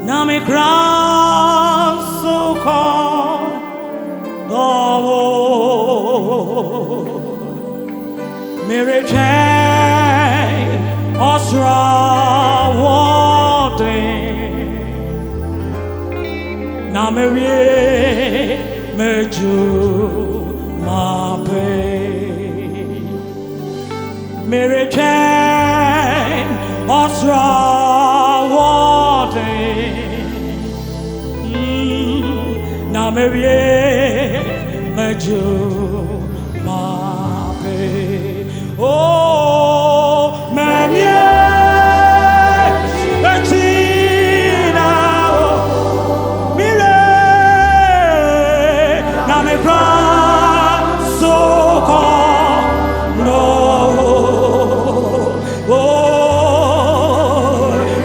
Nami crown so called the Mary Jane Osra Nami Meju Mape Mary Jane Osra Nami Meju Mape Oh Manye Betina Mire Nami Crown so called no Oh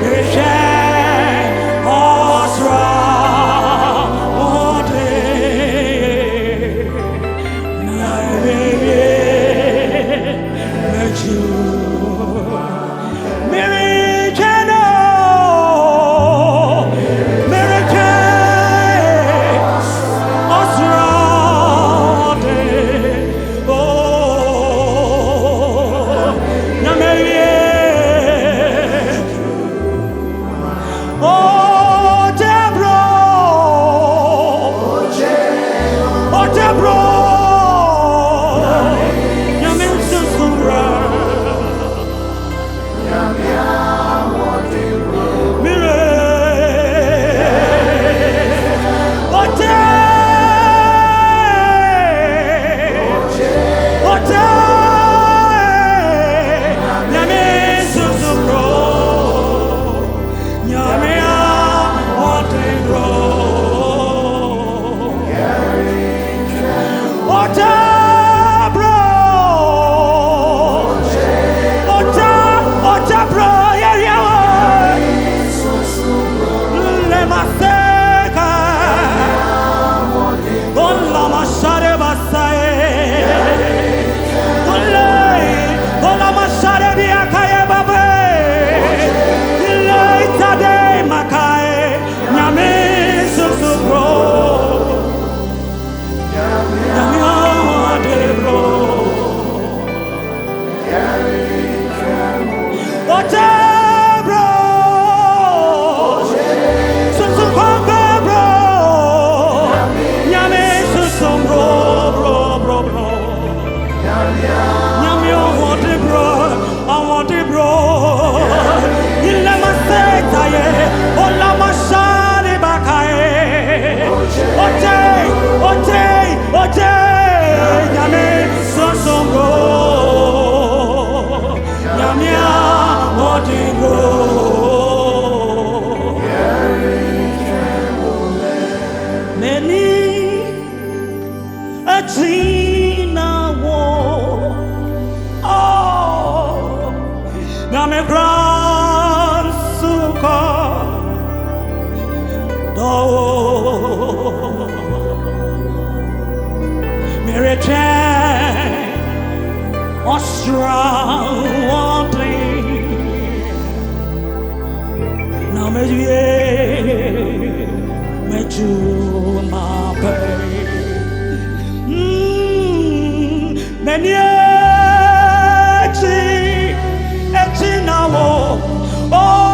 Michelle Osra Agyena oh Nami crown so called the Mary Jane Osra Nami Meju Mape Many Agyena oh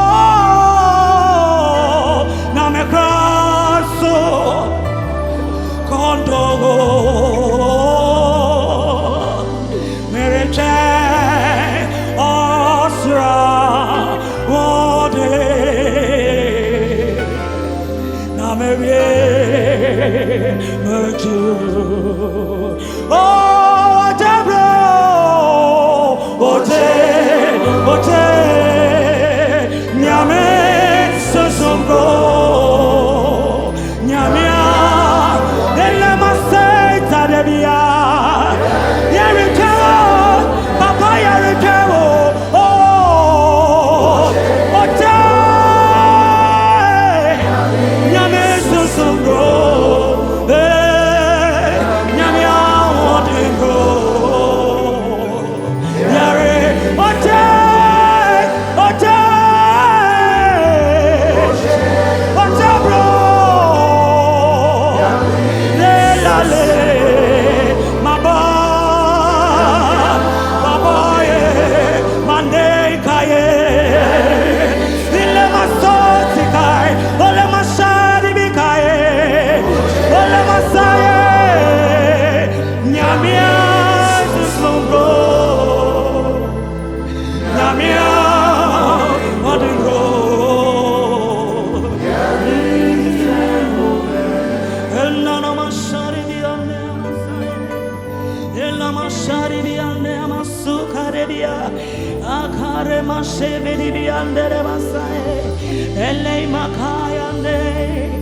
Nami crown so kondo Mary Jane Osra Nami Meju oh Nyame sosombro Nyamia Ele maseta debia Yerikewo Papa Yerikewo Oh Ote Nyame sosombro Nyamia Wodingro Ote Ele makaya ne